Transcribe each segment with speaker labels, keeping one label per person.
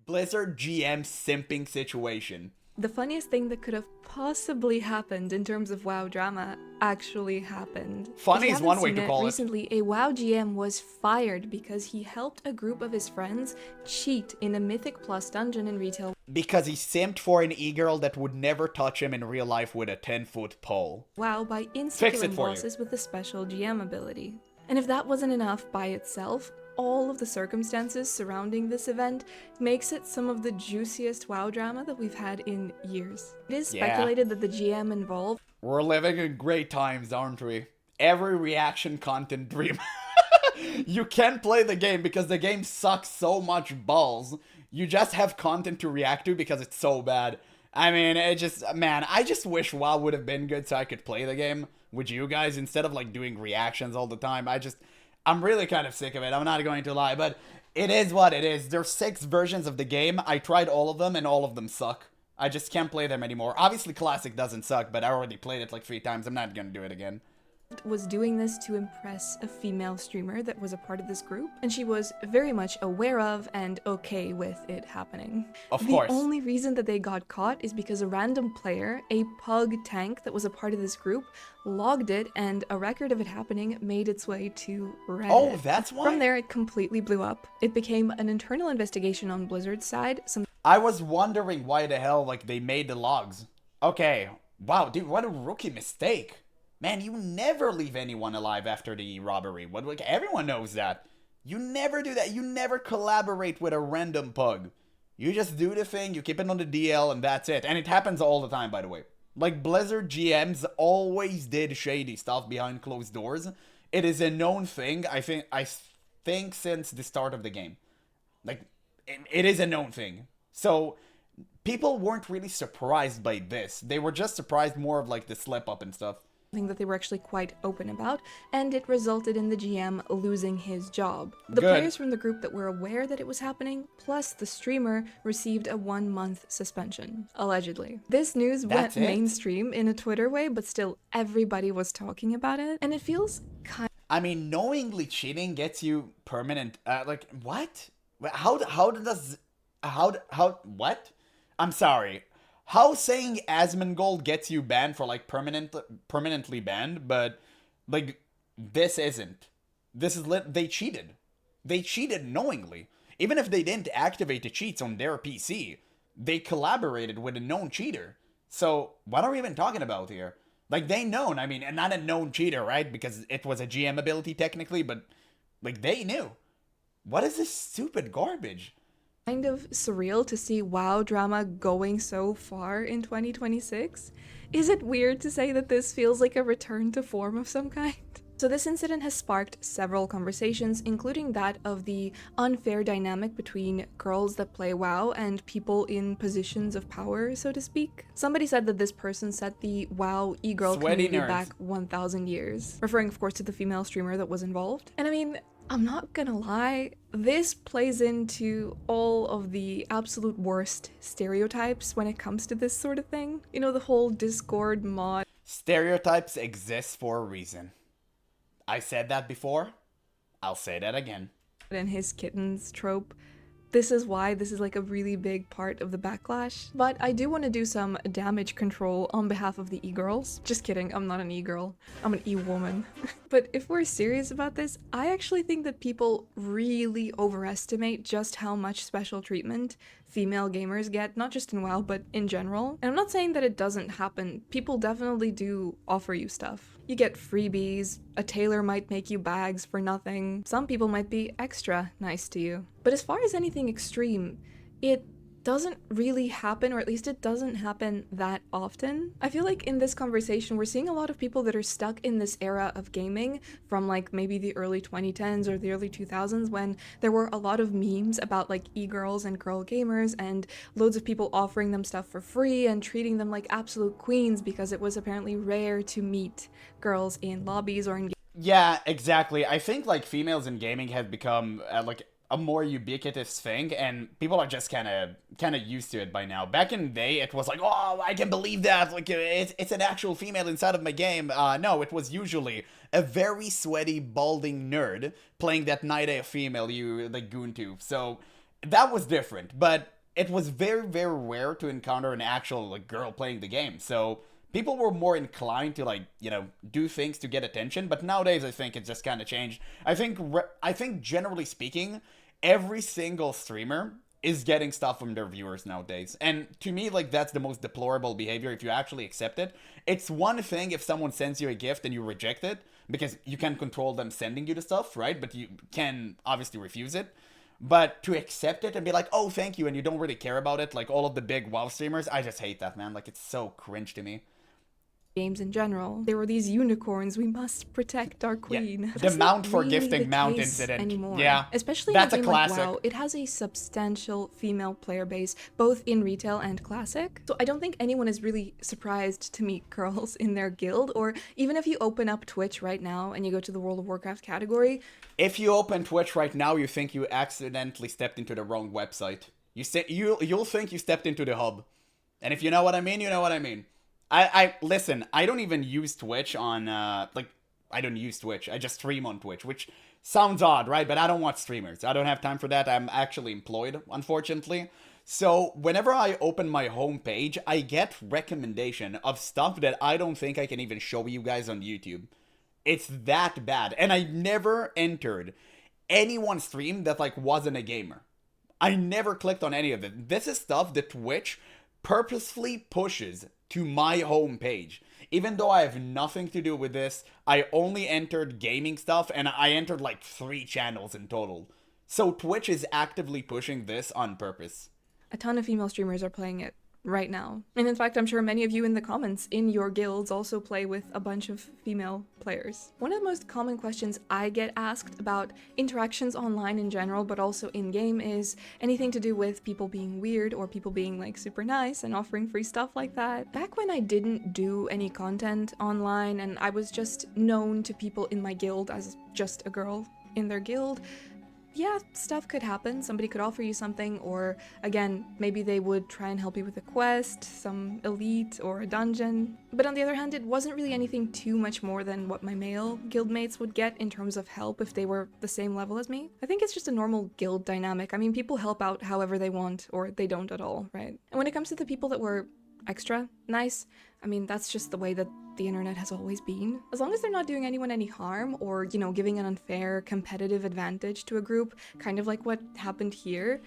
Speaker 1: Blizzard GM simping situation.
Speaker 2: The funniest thing that could have possibly happened in terms of WoW drama actually happened.
Speaker 1: Funny
Speaker 2: If you
Speaker 1: is one
Speaker 2: haven't
Speaker 1: way
Speaker 2: seen
Speaker 1: to
Speaker 2: it,
Speaker 1: call it.
Speaker 2: recently a WoW GM was fired because he helped a group of his friends cheat in a Mythic Plus dungeon in retail.
Speaker 1: Because he simped for an e-girl that would never touch him in real life with a 10-foot pole.
Speaker 2: WoW by
Speaker 1: Fix
Speaker 2: insta-killing
Speaker 1: it for you.
Speaker 2: bosses with the special GM ability. And if that wasn't enough by itself, all of the circumstances surrounding this event makes it some of the juiciest WoW drama that we've had in years. It is speculated that the GM involved
Speaker 1: We're living in great times, aren't we? Every reaction content dream. You can't play the game because the game sucks so much balls. You just have content to react to because it's so bad. I mean, I just wish WoW would have been good so I could play the game with you guys instead of like doing reactions all the time. I'm really kind of sick of it, I'm not going to lie, but it is what it is. There's 6 versions of the game, I tried all of them, and all of them suck. I just can't play them anymore. Obviously, Classic doesn't suck, but I already played it like 3 times, I'm not gonna do it again.
Speaker 2: was doing this to impress a female streamer that was a part of this group, and she was very much aware of and okay with it happening.
Speaker 1: Of course.
Speaker 2: The only reason that they got caught is because a random player, a pug tank that was a part of this group, logged it, and a record of it happening made its way to Reddit.
Speaker 1: Oh, that's why?
Speaker 2: From there, it completely blew up. It became an internal investigation on Blizzard's side.
Speaker 1: I was wondering why the hell, like, they made the logs. Okay. Wow, dude, what a rookie mistake. Man, you never leave anyone alive after the robbery. Like, everyone knows that. You never do that. You never collaborate with a random pug. You just do the thing, you keep it on the DL, and that's it. And it happens all the time, by the way. Like, Blizzard GMs always did shady stuff behind closed doors. It is a known thing, I think since the start of the game. Like, it is a known thing. So, people weren't really surprised by this. They were just surprised more of, like, the slip-up and stuff.
Speaker 2: Thing that they were actually quite open about, and it resulted in the GM losing his job. The
Speaker 1: Good.
Speaker 2: players from the group that were aware that it was happening, plus the streamer, received a 1-month suspension, allegedly. This news went mainstream in a Twitter way, but still everybody was talking about it, and it feels kind
Speaker 1: I mean, knowingly cheating gets you permanent, like, what? What? I'm sorry. How saying Asmongold gets you banned for, like, permanently banned, but, like, this isn't. This is they cheated. They cheated knowingly. Even if they didn't activate the cheats on their PC, they collaborated with a known cheater. So, what are we even talking about here? Like, they known, I mean, and not a known cheater, right? Because it was a GM ability technically, but, like, they knew. What is this stupid garbage?
Speaker 2: of surreal to see WoW drama going so far in 2026. Is it weird to say that this feels like a return to form of some kind? So this incident has sparked several conversations, including that of the unfair dynamic between girls that play WoW and people in positions of power, so to speak. Somebody said that this person set the WoW e-girl community back 1,000 years, referring of course to the female streamer that was involved. And I mean, I'm not gonna lie, this plays into all of the absolute worst stereotypes when it comes to this sort of thing. You know, the whole Discord mod.
Speaker 1: Stereotypes exist for a reason. I said that before, I'll say that again.
Speaker 2: And his kittens trope. This is why this is like a really big part of the backlash. But I do want to do some damage control on behalf of the e-girls. Just kidding, I'm not an e-girl. I'm an e-woman. But if we're serious about this, I actually think that people really overestimate just how much special treatment female gamers get, not just in WoW, but in general. And I'm not saying that it doesn't happen. People definitely do offer you stuff. You get freebies, a tailor might make you bags for nothing, some people might be extra nice to you. But as far as anything extreme, it doesn't really happen, or at least it doesn't happen that often. I feel like in this conversation, we're seeing a lot of people that are stuck in this era of gaming from like maybe the early 2010s or the early 2000s when there were a lot of memes about like e-girls and girl gamers and loads of people offering them stuff for free and treating them like absolute queens because it was apparently rare to meet girls in lobbies or in
Speaker 1: Yeah, exactly. I think like females in gaming have become like a more ubiquitous thing, and people are just kind of used to it by now. Back in the day, it was like, oh, I can believe that, like it's an actual female inside of my game. No, it was usually a very sweaty, balding nerd playing that night a female you like goon to. So that was different. But it was very, very rare to encounter an actual like girl playing the game. So people were more inclined to like, do things to get attention. But nowadays, I think it's just kind of changed. I think generally speaking, every single streamer is getting stuff from their viewers nowadays. And to me, like, that's the most deplorable behavior if you actually accept it. It's one thing if someone sends you a gift and you reject it, because you can control them sending you the stuff, right? But you can obviously refuse it. But to accept it and be like, oh, thank you, and you don't really care about it, like all of the big WoW streamers, I just hate that, man. Like, it's so cringe to me.
Speaker 2: Games in general. There were these unicorns. We must protect our queen.
Speaker 1: The
Speaker 2: That's
Speaker 1: mount
Speaker 2: not
Speaker 1: for
Speaker 2: really
Speaker 1: gifting
Speaker 2: the
Speaker 1: mount
Speaker 2: case
Speaker 1: incident.
Speaker 2: anymore.
Speaker 1: Yeah,
Speaker 2: Especially
Speaker 1: that's
Speaker 2: in
Speaker 1: a
Speaker 2: a game like
Speaker 1: classic.
Speaker 2: WoW, it has a substantial female player base, both in retail and classic. So I don't think anyone is really surprised to meet girls in their guild, or even if you open up Twitch right now and you go to the World of Warcraft category.
Speaker 1: If you open Twitch right now, you think you accidentally stepped into the wrong website. You'll think you stepped into the hub. And if you know what I mean, you know what I mean. I listen, I don't even use Twitch on, I don't use Twitch. I just stream on Twitch, which sounds odd, right? But I don't watch streamers. I don't have time for that. I'm actually employed, unfortunately. So whenever I open my homepage, I get recommendation of stuff that I don't think I can even show you guys on YouTube. It's that bad. And I never entered anyone's stream that, like, wasn't a gamer. I never clicked on any of it. This is stuff that Twitch purposefully pushes to my homepage. Even though I have nothing to do with this, I only entered gaming stuff, and I entered like 3 channels in total. So Twitch is actively pushing this on purpose.
Speaker 2: A ton of female streamers are playing it right now. And in fact, I'm sure many of you in the comments in your guilds also play with a bunch of female players. One of the most common questions I get asked about interactions online in general, but also in-game, is anything to do with people being weird or people being like super nice and offering free stuff like that. Back when I didn't do any content online and I was just known to people in my guild as just a girl in their guild, yeah, stuff could happen. Somebody could offer you something, or again, maybe they would try and help you with a quest, some elite, or a dungeon. But on the other hand, it wasn't really anything too much more than what my male guildmates would get in terms of help if they were the same level as me. I think it's just a normal guild dynamic. I mean, people help out however they want, or they don't at all, right? And when it comes to the people that were extra nice, I mean, that's just the way that the internet has always been. As long as they're not doing anyone any harm or, giving an unfair competitive advantage to a group, kind of like what happened here.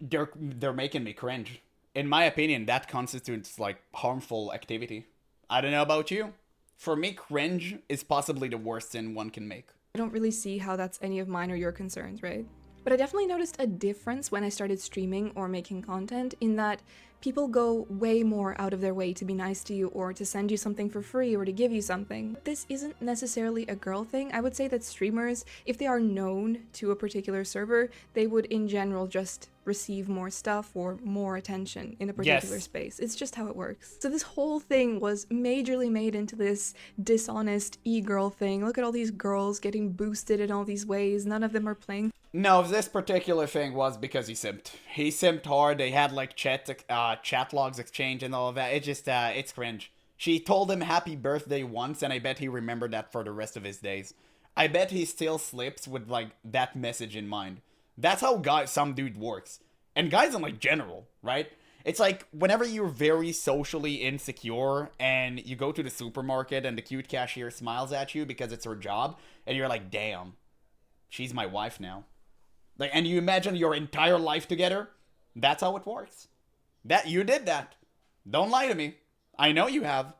Speaker 1: They're making me cringe. In my opinion, that constitutes like harmful activity. I don't know about you. For me, cringe is possibly the worst sin one can make.
Speaker 2: I don't really see how that's any of mine or your concerns, right? But I definitely noticed a difference when I started streaming or making content, in that people go way more out of their way to be nice to you or to send you something for free or to give you something. This isn't necessarily a girl thing. I would say that streamers, if they are known to a particular server, they would in general just receive more stuff or more attention in a particular space. It's just how it works. So this whole thing was majorly made into this dishonest e-girl thing. Look at all these girls getting boosted in all these ways. None of them are playing.
Speaker 1: No, this particular thing was because he simped. He simped hard. They had like chat logs exchange and all of that. It just, it's cringe. She told him happy birthday once, and I bet he remembered that for the rest of his days. I bet he still sleeps with like that message in mind. That's how some dude works. And guys in like general, right? It's like whenever you're very socially insecure and you go to the supermarket and the cute cashier smiles at you because it's her job, and you're like, damn, she's my wife now. Like, and you imagine your entire life together. That's how it works. That you did that. Don't lie to me. I know you have.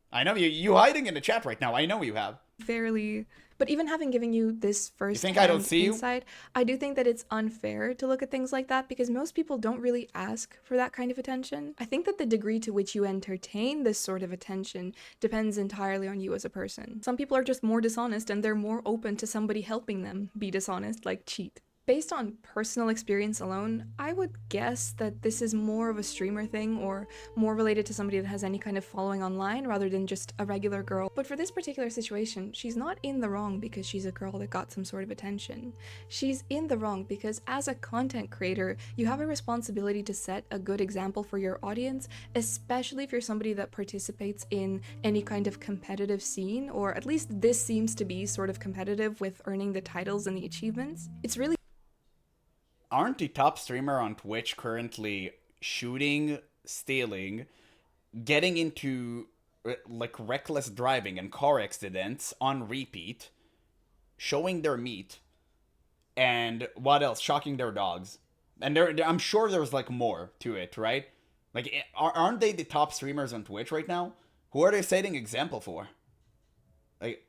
Speaker 1: I know you hiding in the chat right now. I know you have.
Speaker 2: Fairly. But even having given you this first
Speaker 1: think I don't see
Speaker 2: insight, I do think that it's unfair to look at things like that, because most people don't really ask for that kind of attention. I think that the degree to which you entertain this sort of attention depends entirely on you as a person. Some people are just more dishonest and they're more open to somebody helping them be dishonest, like cheat. Based on personal experience alone, I would guess that this is more of a streamer thing or more related to somebody that has any kind of following online rather than just a regular girl. But for this particular situation, she's not in the wrong because she's a girl that got some sort of attention. She's in the wrong because as a content creator, you have a responsibility to set a good example for your audience, especially if you're somebody that participates in any kind of competitive scene, or at least this seems to be sort of competitive with earning the titles and the achievements. It's really
Speaker 1: Aren't the top streamer on Twitch currently shooting, stealing, getting into like reckless driving and car accidents on repeat, showing their meat, and what else? Shocking their dogs. And I'm sure there's like more to it, right? Like, aren't they the top streamers on Twitch right now? Who are they setting example for? Like,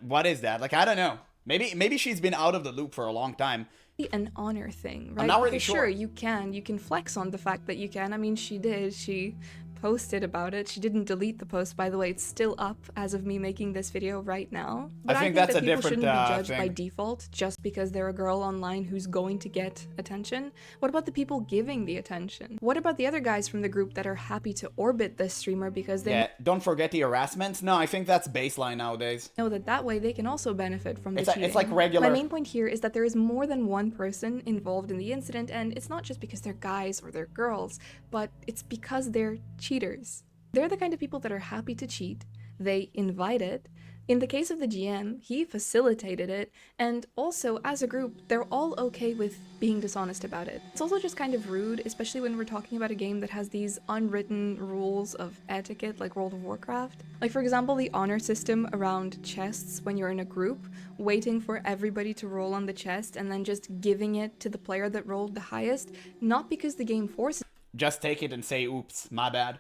Speaker 1: what is that? Like, I don't know. Maybe she's been out of the loop for a long time.
Speaker 2: An honor thing, right?
Speaker 1: I'm not really
Speaker 2: Because
Speaker 1: sure.
Speaker 2: sure, you can flex on the fact that you can. I mean, she did. She posted about it. She didn't delete the post, by the way. It's still up as of me making this video right now. But
Speaker 1: I think that's
Speaker 2: that
Speaker 1: a
Speaker 2: people
Speaker 1: different
Speaker 2: shouldn't be judged
Speaker 1: thing.
Speaker 2: by default just because they're a girl online who's going to get attention. What about the people giving the attention? What about the other guys from the group that are happy to orbit this streamer because they
Speaker 1: Yeah, don't forget the harassment. No, I think that's baseline nowadays.
Speaker 2: know that way they can also benefit from the cheating.
Speaker 1: It's like regular.
Speaker 2: My main point here is that there is more than one person involved in the incident, and it's not just because they're guys or they're girls, but it's because they're cheaters. They're the kind of people that are happy to cheat. They invite it. In the case of the GM, he facilitated it, and also, as a group, they're all okay with being dishonest about it. It's also just kind of rude, especially when we're talking about a game that has these unwritten rules of etiquette like World of Warcraft. Like, for example, the honor system around chests when you're in a group, waiting for everybody to roll on the chest and then just giving it to the player that rolled the highest, not because the game forces
Speaker 1: Just take it and say, oops, my bad.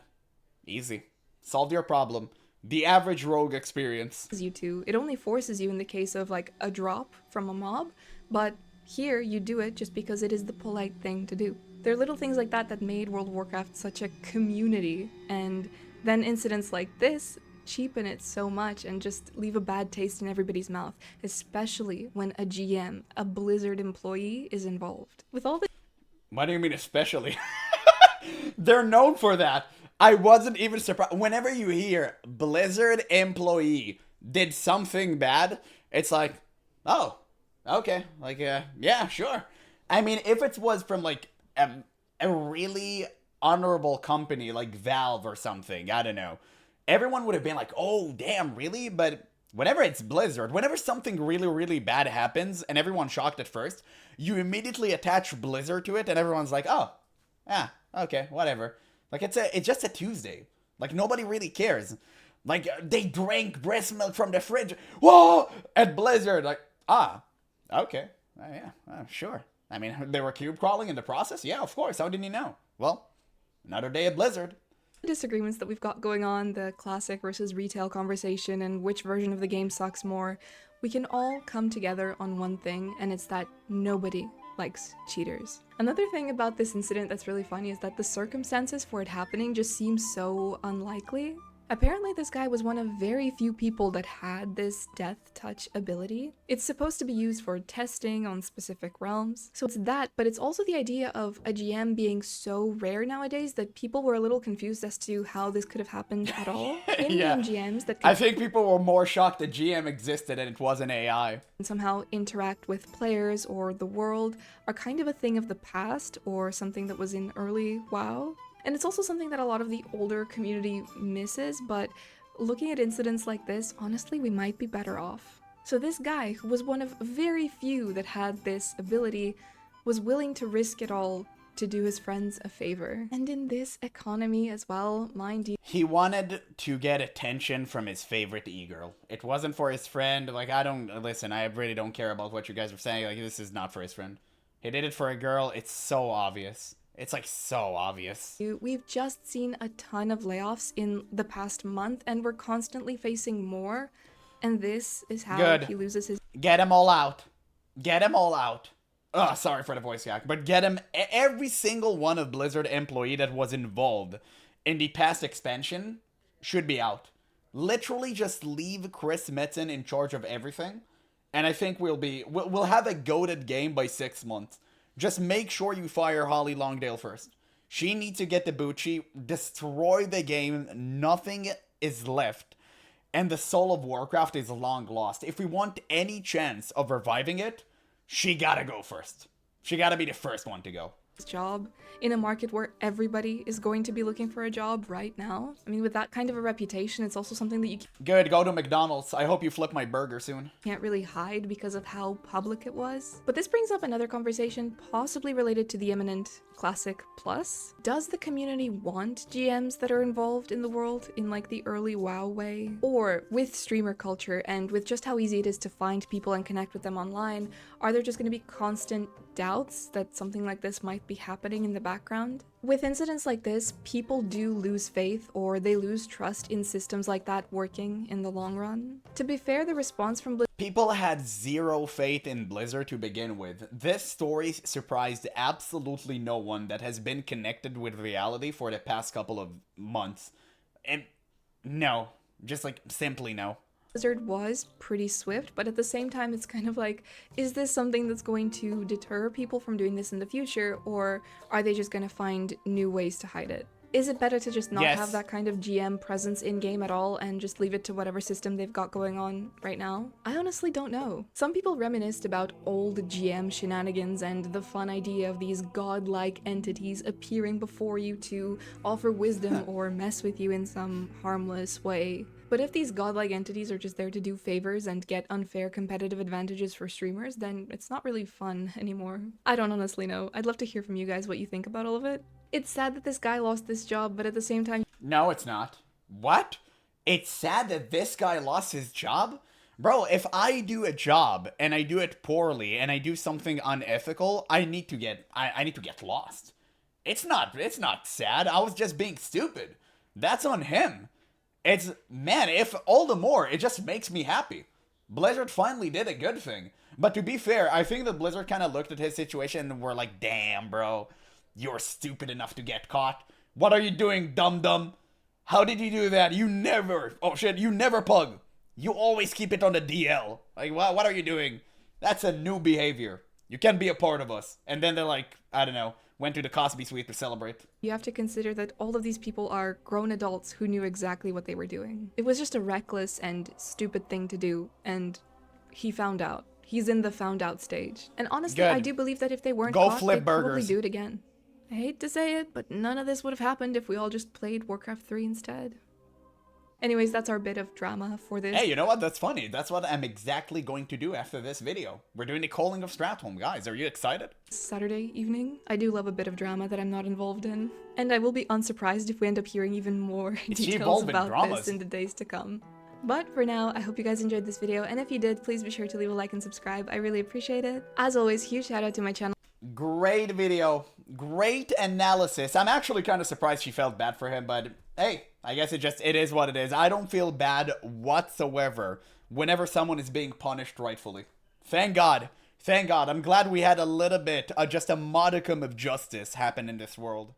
Speaker 1: Easy. Solved your problem. The average rogue experience.
Speaker 2: you to. It only forces you in the case of like a drop from a mob, but here you do it just because it is the polite thing to do. There are little things like that that made World of Warcraft such a community, and then incidents like this cheapen it so much and just leave a bad taste in everybody's mouth, especially when a GM, a Blizzard employee, is involved. With all the
Speaker 1: What do you mean especially? They're known for that. I wasn't even surprised. Whenever you hear Blizzard employee did something bad, it's like, oh, okay. Like, yeah, sure. I mean, if it was from like a really honorable company like Valve or something, I don't know, everyone would have been like, oh, damn, really? But whenever it's Blizzard, whenever something really, really bad happens and everyone's shocked at first, you immediately attach Blizzard to it and everyone's like, oh, yeah, okay, whatever. Like, it's just a Tuesday. Like, nobody really cares. Like, they drank breast milk from the fridge. Whoa! At Blizzard. Like, okay. Yeah, sure. I mean, they were cube crawling in the process? Yeah, of course. How didn't you know? Well, another day at Blizzard.
Speaker 2: disagreements that we've got going on, the classic versus retail conversation and which version of the game sucks more, we can all come together on one thing, and it's that nobody likes cheaters. Another thing about this incident that's really funny is that the circumstances for it happening just seem so unlikely. Apparently this guy was one of very few people that had this death touch ability. It's supposed to be used for testing on specific realms. So it's that, but it's also the idea of a GM being so rare nowadays that people were a little confused as to how this could have happened at all. In-game GMs that
Speaker 1: I think people were more shocked that GM existed and it wasn't AI.
Speaker 2: And somehow interact with players or the world are kind of a thing of the past or something that was in early WoW. And it's also something that a lot of the older community misses, but looking at incidents like this, honestly, we might be better off. So this guy, who was one of very few that had this ability, was willing to risk it all to do his friends a favor. And in this economy as well, mind you,
Speaker 1: he wanted to get attention from his favorite e-girl. It wasn't for his friend. Like, I really don't care about what you guys are saying. Like, this is not for his friend. He did it for a girl. It's so obvious. It's like so obvious.
Speaker 2: We've just seen a ton of layoffs in the past month, and we're constantly facing more. And this is how he loses his.
Speaker 1: Get him all out. Get him all out. Oh, sorry for the voice crack, but get him. Every single one of Blizzard employee that was involved in the past expansion should be out. Literally, just leave Chris Metzen in charge of everything, and I think we'll have a goated game by 6 months. Just make sure you fire Holly Longdale first. She needs to get the Bucci, destroy the game, nothing is left, and the soul of Warcraft is long lost. If we want any chance of reviving it, she gotta go first. She gotta be the first one to go.
Speaker 2: job in a market where everybody is going to be looking for a job right now. I mean, with that kind of a reputation, it's also something that you
Speaker 1: Good, go to McDonald's. I hope you flip my burger soon.
Speaker 2: can't really hide because of how public it was. But this brings up another conversation, possibly related to the imminent Classic Plus. Does the community want GMs that are involved in the world in like the early WoW way? Or with streamer culture and with just how easy it is to find people and connect with them online, are there just going to be constant doubts that something like this might be happening in the background? With incidents like this, people do lose faith or they lose trust in systems like that working in the long run. To be fair, the response from
Speaker 1: People had zero faith in Blizzard to begin with. This story surprised absolutely no one that has been connected with reality for the past couple of months. And no, just like simply no.
Speaker 2: Blizzard was pretty swift, but at the same time, it's kind of like, is this something that's going to deter people from doing this in the future, or are they just going to find new ways to hide it? Is it better to just not have that kind of GM presence in-game at all and just leave it to whatever system they've got going on right now? I honestly don't know. Some people reminisced about old GM shenanigans and the fun idea of these godlike entities appearing before you to offer wisdom or mess with you in some harmless way. But if these godlike entities are just there to do favors and get unfair competitive advantages for streamers, then it's not really fun anymore. I don't honestly know. I'd love to hear from you guys what you think about all of it. It's sad that this guy lost this job, but at the same time...
Speaker 1: No, it's not. What? It's sad that this guy lost his job? Bro, if I do a job and I do it poorly and I do something unethical, I need to get lost. It's not sad. I was just being stupid. That's on him. It's, man, if all the more, it just makes me happy. Blizzard finally did a good thing. But to be fair, I think that Blizzard kind of looked at his situation and were like, damn, bro, you're stupid enough to get caught. What are you doing, dum-dum? How did you do that? You never, oh shit, you never pug. You always keep it on the DL. Like, what are you doing? That's a new behavior. You can't be a part of us. And then they're like, I don't know, went to the Cosby Suite to celebrate.
Speaker 2: You have to consider that all of these people are grown adults who knew exactly what they were doing. It was just a reckless and stupid thing to do, and he found out. He's in the found out stage. And honestly,
Speaker 1: Good.
Speaker 2: I do believe that if they weren't
Speaker 1: Go
Speaker 2: caught,
Speaker 1: flip
Speaker 2: they'd probably
Speaker 1: burgers.
Speaker 2: do it again. I hate to say it, but none of this would have happened if we all just played Warcraft 3 instead. Anyways, that's our bit of drama for this.
Speaker 1: Hey, you know what? That's funny. That's what I'm exactly going to do after this video. We're doing the calling of Stratholme. Guys, are you excited?
Speaker 2: Saturday evening. I do love a bit of drama that I'm not involved in. And I will be unsurprised if we end up hearing even more details
Speaker 1: evolving
Speaker 2: about
Speaker 1: dramas.
Speaker 2: this in the days to come. But for now, I hope you guys enjoyed this video, and if you did, please be sure to leave a like and subscribe. I really appreciate it. As always, huge shout out to my channel.
Speaker 1: Great video. Great analysis. I'm actually kind of surprised she felt bad for him, but hey, I guess it is what it is. I don't feel bad whatsoever whenever someone is being punished rightfully. Thank God. Thank God. I'm glad we had a little bit, just a modicum of justice happen in this world.